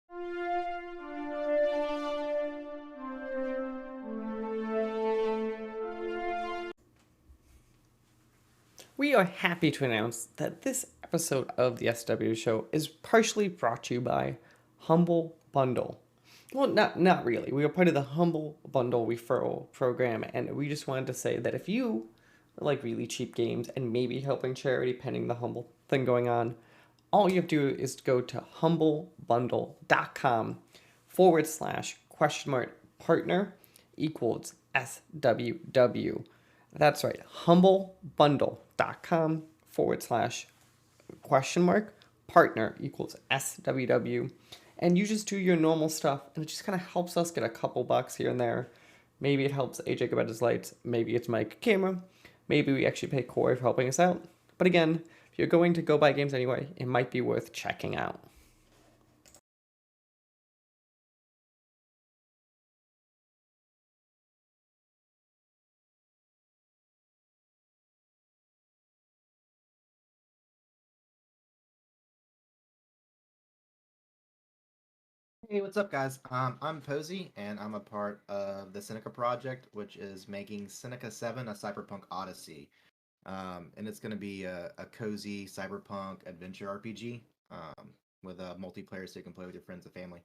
We are happy to announce that this episode of the SWW show is partially brought to you by Humble Bundle. Well, not really. We are part of the Humble Bundle referral program, and we just wanted to say that if you like really cheap games and maybe helping charity pending the Humble thing going on, all you have to do is go to humblebundle.com/question mark partner equals SWW. That's right, humblebundle.com/question mark partner equals SWW. And you just do your normal stuff, and it just kind of helps us get a couple bucks here and there. Maybe it helps AJ get his lights, maybe it's Mike camera, maybe we actually pay Corey for helping us out. But again, if you're going to go buy games anyway, it might be worth checking out. Hey, what's up, guys? I'm Posey, and I'm a part of the Seneca project, which is making Seneca 7 a Cyberpunk Odyssey. And it's going to be a cozy cyberpunk adventure RPG with a multiplayer so you can play with your friends and family.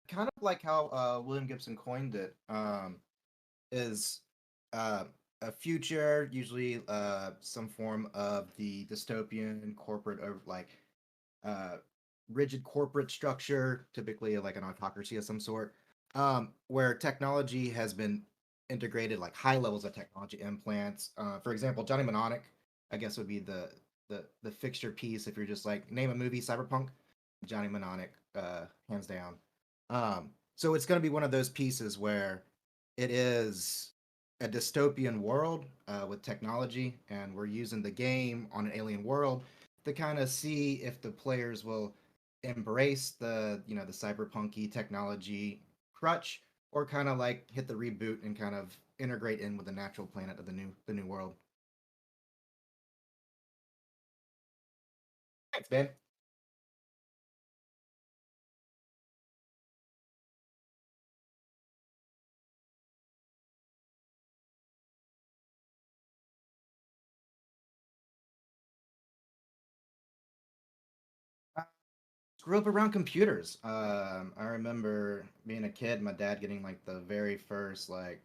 Kind of like how William Gibson coined it, is uh, a future, usually some form of the dystopian corporate, or like uh, rigid corporate structure, typically like an autocracy of some sort, where technology has been integrated, like high levels of technology implants. For example, Johnny Mnemonic, I guess, would be the fixture piece if you're just like name a movie, Cyberpunk, Johnny Mnemonic, hands down. So it's going to be one of those pieces where it is a dystopian world with technology, and we're using the game on an alien world to kind of see if the players will embrace the cyberpunky technology crutch, or kind of like hit the reboot and kind of integrate in with the natural planet of the new world. Thanks, man. I grew up around computers. I remember being a kid, my dad getting like the very first like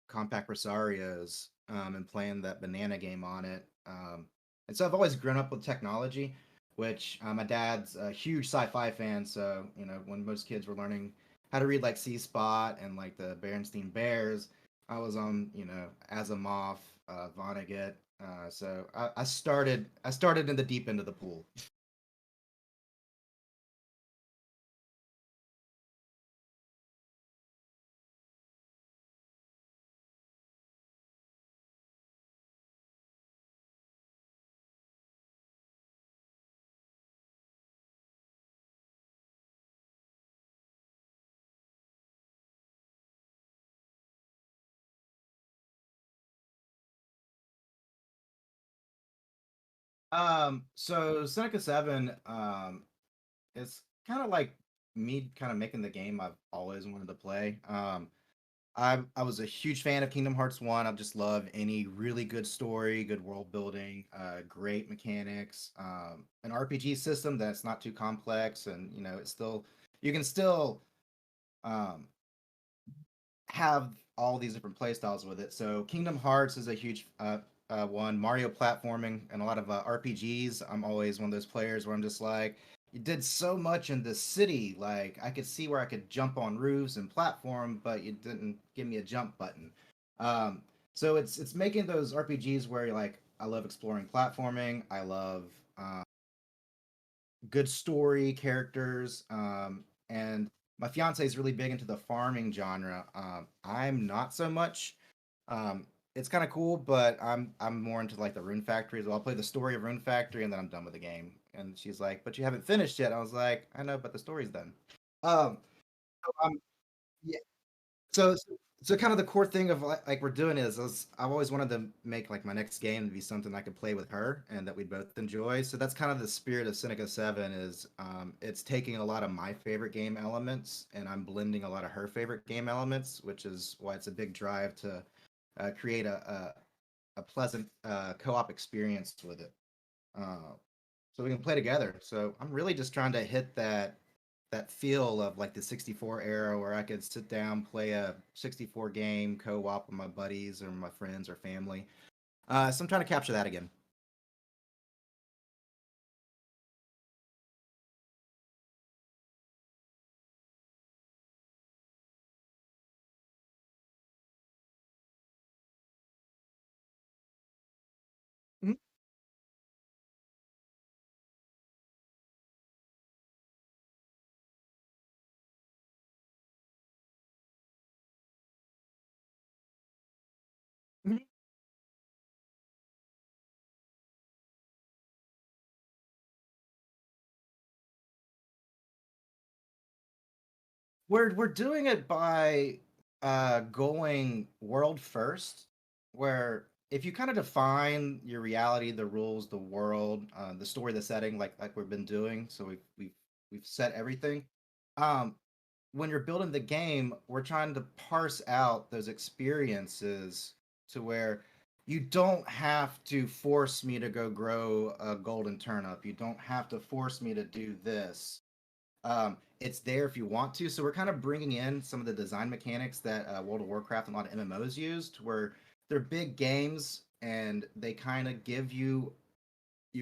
compact Rosarios, and playing that banana game on it. And so I've always grown up with technology, which my dad's a huge sci-fi fan. So when most kids were learning how to read like C Spot and like the Berenstein Bears, I was on Asimov, Vonnegut. So I started in the deep end of the pool. So Seneca 7, it's kind of like me kind of making the game I've always wanted to play. I was a huge fan of Kingdom Hearts 1. I just love any really good story, good world building, great mechanics, an RPG system that's not too complex, and it's still you can still um, have all these different play styles with it. So Kingdom Hearts is a huge one. Mario platforming and a lot of RPGs. I'm always one of those players where I'm just like, you did so much in the city. Like I could see where I could jump on roofs and platform, but you didn't give me a jump button. Um, so it's making those RPGs where you're like, I love exploring platforming. I love good story, characters, and my fiance is really big into the farming genre. I'm not so much. it's kind of cool, but I'm more into like the Rune Factory as well. I'll play the story of Rune Factory and then I'm done with the game. And she's like, "But you haven't finished yet." I was like, "I know, but the story's done." Um, so yeah. So, so so kind of the core thing of like we're doing is I've always wanted to make like my next game to be something I could play with her and that we both enjoy. So that's kind of the spirit of Seneca 7 is it's taking a lot of my favorite game elements and I'm blending a lot of her favorite game elements, which is why it's a big drive to create a pleasant co-op experience with it. Uh, so we can play together. So I'm really just trying to hit that feel of like the 64 era where I could sit down, play a 64 game co-op with my buddies or my friends or family. So I'm trying to capture that again. Mhm. Mhm. We're doing it by going world first, where if you kind of define your reality, the rules, the world, the story, the setting, like we've been doing, so we've set everything. Um, when you're building the game, we're trying to parse out those experiences to where you don't have to force me to go grow a golden turnip. You don't have to force me to do this. It's there if you want to. So we're kind of bringing in some of the design mechanics that World of Warcraft and a lot of MMOs used, where they're big games and they kind of give you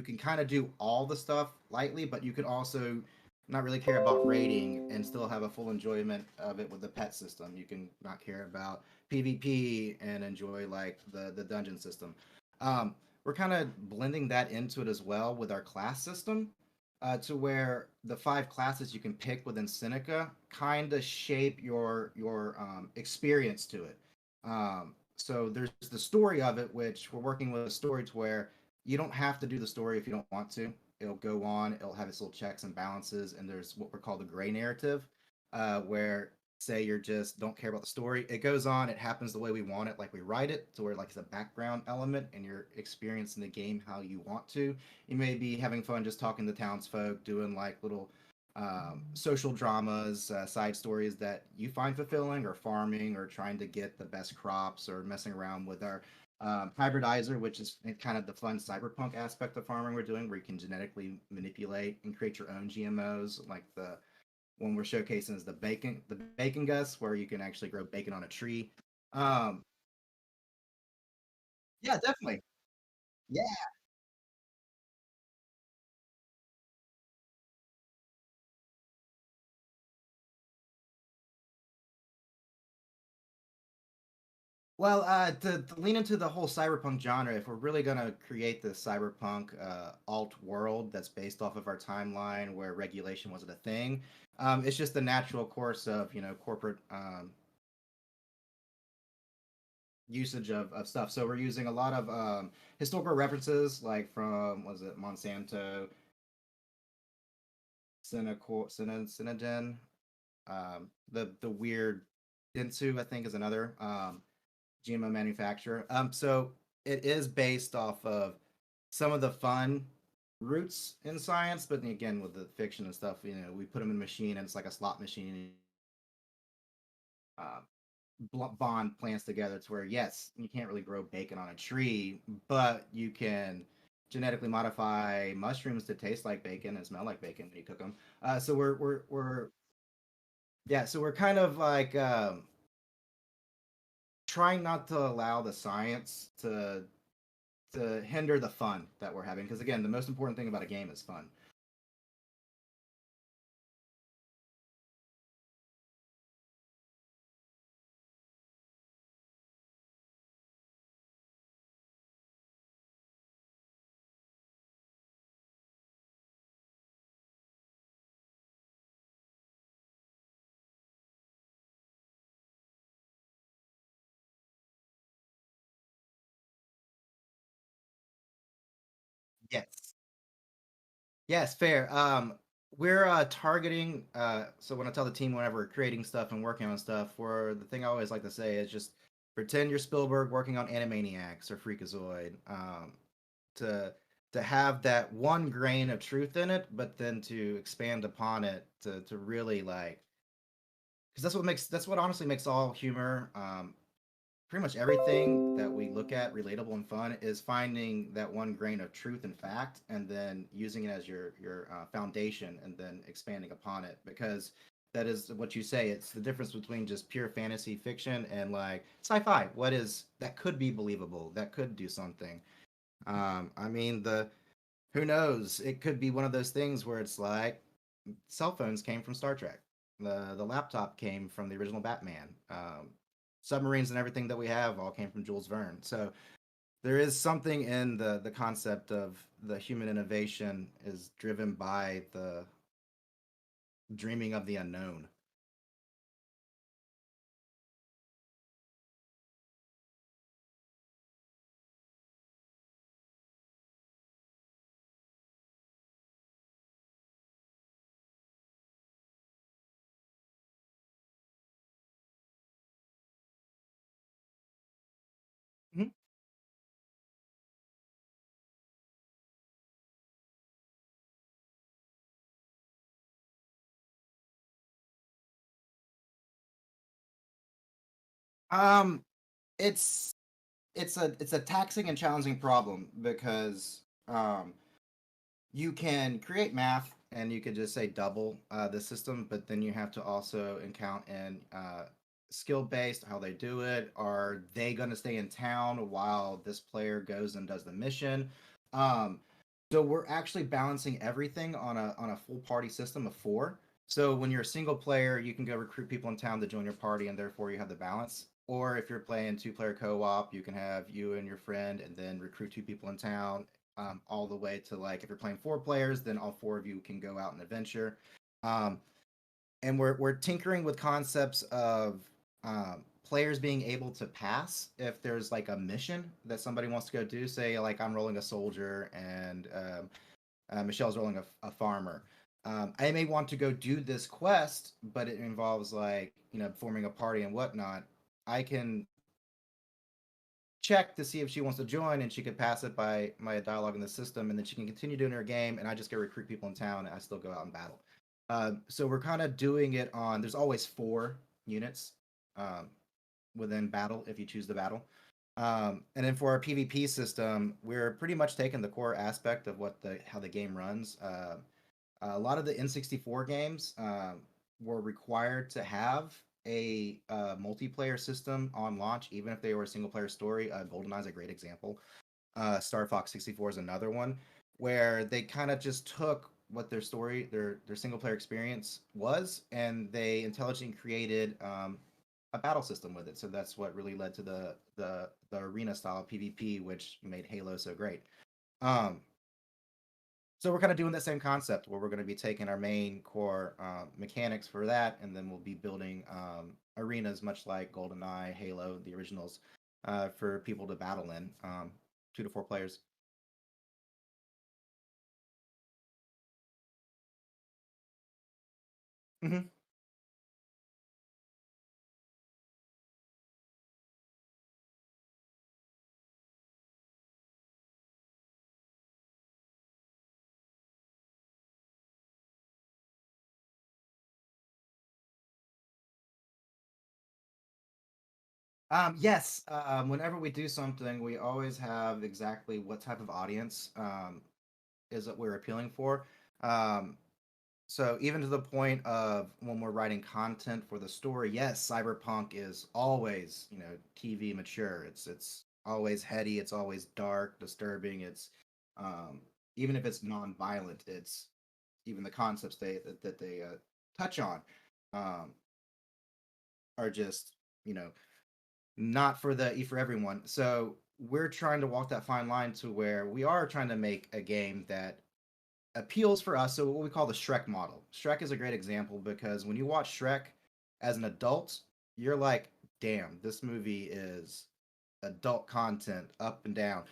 can kind of do all the stuff lightly, but you can also not really care about rating and still have a full enjoyment of it with the pet system. You can not care about PvP and enjoy like the dungeon system. We're kind of blending that into it as well with our class system, to where the 5 classes you can pick within Seneca kind of shape your experience to it. So there's the story of it, which we're working with a story to where you don't have to do the story if you don't want to. It'll go on. It'll have its little checks and balances, and there's what we're called the gray narrative, where say you're just don't care about the story. It goes on. It happens the way we want it, like we write it, to where like it's a background element, and you're experiencing the game how you want to. You may be having fun just talking to townsfolk, doing like little social dramas, side stories that you find fulfilling, or farming, or trying to get the best crops, or messing around with our hybridizer, which is kind of the fun cyberpunk aspect of farming we're doing, where you can genetically manipulate and create your own GMOs, like the one we're showcasing is the bacon gus, where you can actually grow bacon on a tree. Um, yeah, definitely. Yeah. Well, to lean into the whole cyberpunk genre, if we're really gonna create this cyberpunk alt world that's based off of our timeline where regulation wasn't a thing, it's just the natural course of corporate usage of stuff. So we're using a lot of historical references, like from was it Monsanto, Synogen, the weird Dentsu, I think, is another GMO manufacturer. So it is based off of some of the fun roots in science, but again with the fiction and stuff, we put them in a machine and it's like a slot machine. Uh, bond plants together to where yes, you can't really grow bacon on a tree, but you can genetically modify mushrooms to taste like bacon and smell like bacon when you cook them. So we're yeah, so we're kind of like trying not to allow the science to hinder the fun that we're having, because again, the most important thing about a game is fun. Yes. Yes, fair. We're targeting. So when I tell the team whenever we're creating stuff and working on stuff, for the thing I always like to say is just pretend you're Spielberg working on Animaniacs or Freakazoid. To have that one grain of truth in it, but then to expand upon it to really like, because that's what honestly makes all humor, pretty much everything that we look at relatable and fun, is finding that one grain of truth and fact and then using it as your foundation and then expanding upon it, because that is what you say, it's the difference between just pure fantasy fiction and like sci-fi, what is that could be believable, that could do something. I mean, the who knows, it could be one of those things where it's like cell phones came from Star Trek. The laptop came from the original Batman. Submarines and everything that we have all came from Jules Verne. So there is something in the concept of the human innovation is driven by the dreaming of the unknown. Mhm. Um, it's it's a taxing and challenging problem because you can create math and you could just say double the system, but then you have to also account in skill based how they do it. Are they going to stay in town while this player goes and does the mission? Um, so we're actually balancing everything on a full party system of four. So when you're a single player, you can go recruit people in town to join your party, and therefore you have the balance. Or if you're playing two-player co-op, you can have you and your friend, and then recruit two people in town, all the way to like if you're playing four players, then all four of you can go out and adventure. Um, and we're tinkering with concepts of players being able to pass if there's like a mission that somebody wants to go do. Say like I'm rolling a soldier and Michelle's rolling a farmer. I may want to go do this quest, but it involves like forming a party and whatnot. I can check to see if she wants to join, and she could pass it by my dialogue in the system, and then she can continue doing her game, and I just go recruit people in town, and I still go out and battle. So we're kind of doing it on. There's always four units um, within battle if you choose the battle. And then for our PvP system, we're pretty much taking the core aspect of what the how the game runs. A lot of the N64 games were required to have a multiplayer system on launch, even if they were a single player story. GoldenEye is a great example. Star Fox 64 is another one where they kind of just took what their story, their single player experience was, and they intelligently created a battle system with it. So that's what really led to the arena style PvP, which made Halo so great. Um, so we're kind of doing that same concept where we're going to be taking our main core mechanics for that, and then we'll be building arenas much like GoldenEye, Halo, the originals, for people to battle in, 2 to 4 players. Hmm. Yes. Whenever we do something, we always have exactly what type of audience is that we're appealing for. Um, So even to the point of when we're writing content for the story, yes, Cyberpunk is always, TV mature. It's always heady, it's always dark, disturbing. It's even if it's non-violent, it's even the concepts that they touch on um, are just, you know, not for everyone. So we're trying to walk that fine line to where we are trying to make a game that appeals for us. So what we call the Shrek model. Shrek is a great example because when you watch Shrek as an adult, you're like, damn, this movie is adult content up and down.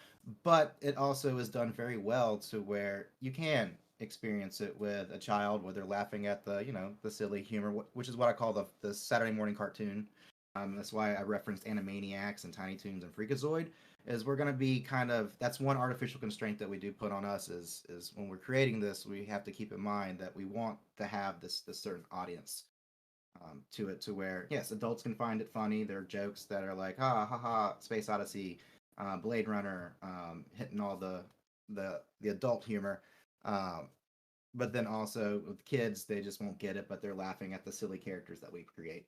but it also is done very well to where you can experience it with a child where they're laughing at the the silly humor, which is what I call the Saturday morning cartoon. That's why I referenced Animaniacs and Tiny Toons and Freakazoid. Is we're going to be kind of, that's one artificial constraint that we do put on us, is when we're creating this, we have to keep in mind that we want to have this certain audience to it, to where yes, adults can find it funny. There are jokes that are like ha ha ha, Space Odyssey, Blade Runner, hitting all the adult humor. Um, but then also with kids, they just won't get it, but they're laughing at the silly characters that we create.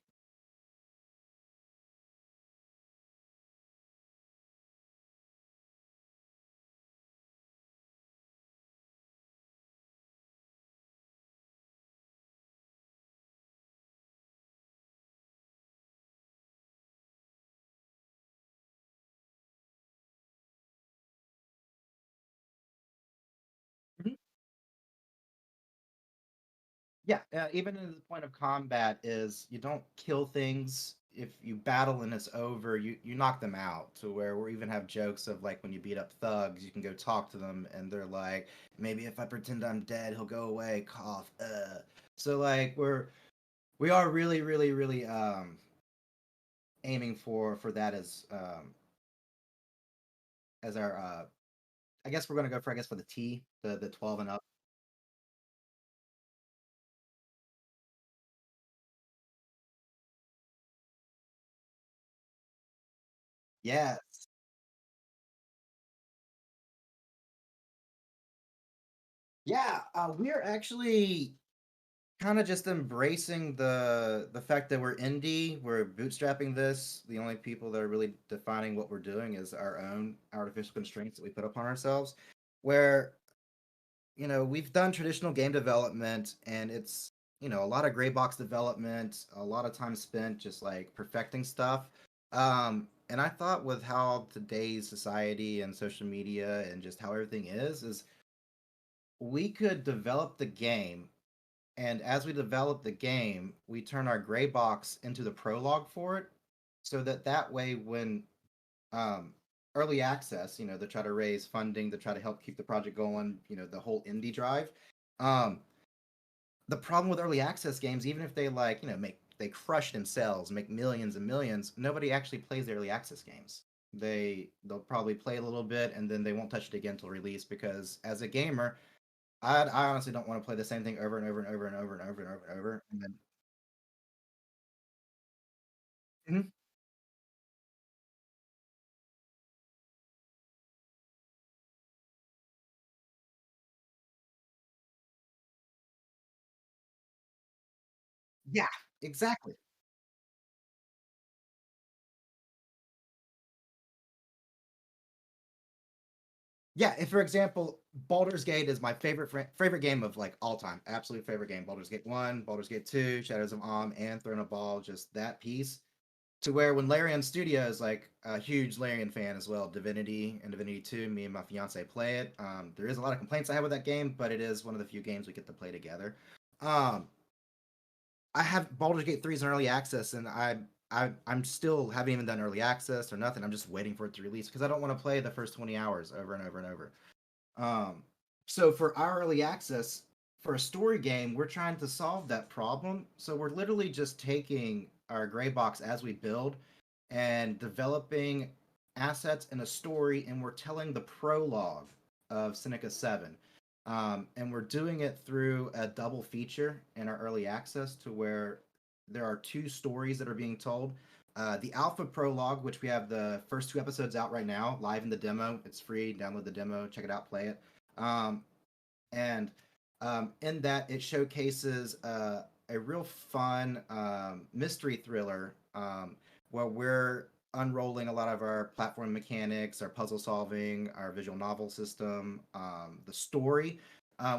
Mhm. Yeah, even to the point of combat is you don't kill things. If you battle and it's over, you knock them out, to where we even have jokes of like when you beat up thugs, you can go talk to them and they're like, maybe if I pretend I'm dead, he'll go away, cough. So like we are really really aiming for that as our I guess we're gonna go for, I guess, for the T, the 12 and up. Yeah, yeah. We're actually kind of just embracing the fact that we're indie. We're bootstrapping this. The only people that are really defining what we're doing is our own artificial constraints that we put upon ourselves. Where we've done traditional game development, and it's a lot of gray box development, a lot of time spent just like perfecting stuff. And I thought with how today's society and social media and just how everything is we could develop the game, and as we develop the game, we turn our gray box into the prologue for it, so that way when um, early access, they try to raise funding to try to help keep the project going, the whole indie drive. Um, the problem with early access games, even if they like, make they crush themselves, make millions and millions, nobody actually plays the early access games. They'll probably play a little bit and then they won't touch it again until release, because as a gamer, I honestly don't want to play the same thing over and over and over and over and over and over and over. And then Mhm. Yeah, exactly. Yeah, if for example, Baldur's Gate is my favorite game of like all time. Absolute favorite game. Baldur's Gate 1, Baldur's Gate 2, Shadows of Amn, and Throne of Ball, just that piece. To where when Larian Studio is like a huge Larian fan as well, Divinity and Divinity 2, me and my fiance play it. There is a lot of complaints I have with that game, but it is one of the few games we get to play together. Um, I have Baldur's Gate 3 is in early access, and I'm still haven't even done early access or nothing. I'm just waiting for it to release because I don't want to play the first 20 hours over and over and over. Um, so for our early access, for a story game, we're trying to solve that problem. So we're literally just taking our gray box as we build and developing assets in a story, and we're telling the prologue of Seneca 7. And we're doing it through a double feature in our early access, to where there are two stories that are being told. The alpha prologue, which we have the first two episodes out right now, live in the demo. It's free. Download the demo, check it out, play it. Um, and in that, it showcases a real fun mystery thriller, where we're unrolling a lot of our platform mechanics, our puzzle solving, our visual novel system, the story,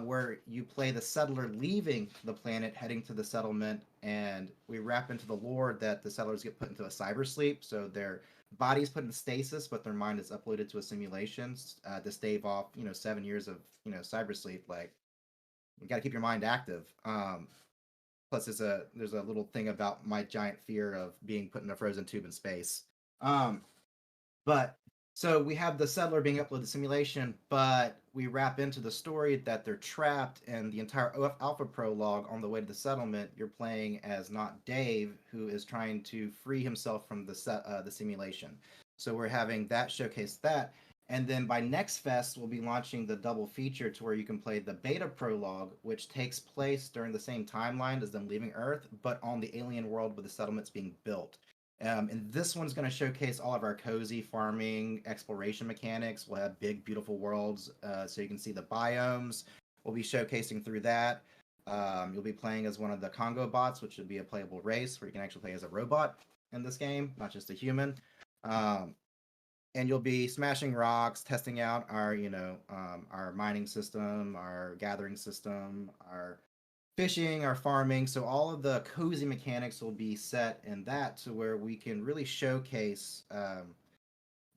where you play the settler leaving the planet, heading to the settlement, and we wrap into the lore that the settlers get put into a cyber sleep, so their body's put in stasis, but their mind is uploaded to a simulation to stave off, 7 years of cyber sleep. Like, you got to keep your mind active. Plus, there's a little thing about my giant fear of being put in a frozen tube in space. Um, but So we have the settler being uploaded to the simulation, but we wrap into the story that they're trapped, and the entire alpha prologue on the way to the settlement, you're playing as not Dave, who is trying to free himself from the simulation. So we're having that showcase that, and then by next fest we'll be launching the double feature to where you can play the beta prologue, which takes place during the same timeline as them leaving Earth, but on the alien world where the settlement's being built. And this one's going to showcase all of our cozy farming exploration mechanics. We'll have big, beautiful worlds, so you can see the biomes. We'll be showcasing through that. You'll be playing as one of the Congo bots, which would be a playable race where you can actually play as a robot in this game, not just a human. And you'll be smashing rocks, testing out our mining system, our gathering system, our fishing, our farming. So all of the cozy mechanics will be set in that to where we can really showcase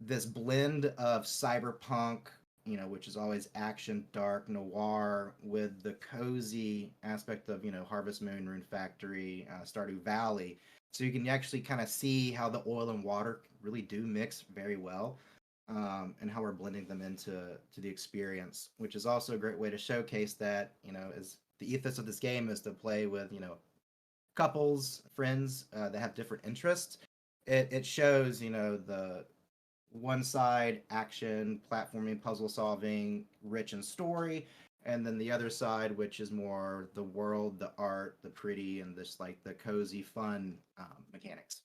this blend of cyberpunk, which is always action, dark, noir, with the cozy aspect of, Harvest Moon, Rune Factory, Stardew Valley. So you can actually kind of see how the oil and water really do mix very well. And how we're blending them into the experience, which is also a great way to showcase that, is the ethos of this game is to play with, couples, friends that have different interests. It shows, the one side action, platforming, puzzle solving, rich in story, and then the other side, which is more the world, the art, the pretty, and this like the cozy, fun mechanics.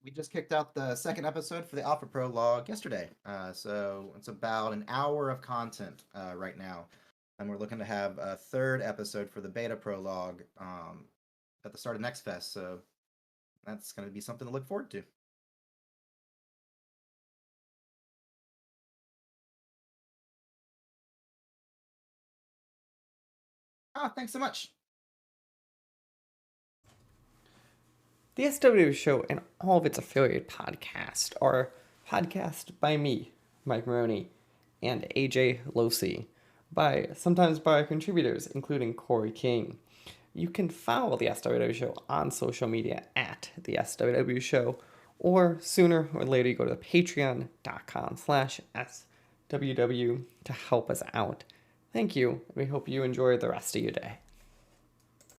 We just kicked out the second episode for the Alpha Prologue yesterday. So it's about an hour of content right now. And we're looking to have a third episode for the Beta Prologue at the start of next fest. So that's going to be something to look forward to. Thanks so much. The SWW show and all of its affiliate podcasts are podcast by me, Mike Maroney, and AJ Losi, sometimes by contributors, including Corey King. You can follow the SWW show on social media at the SWW show, or sooner or later you go to patreon.com/SWW to help us out. Thank you. We hope you enjoy the rest of your day.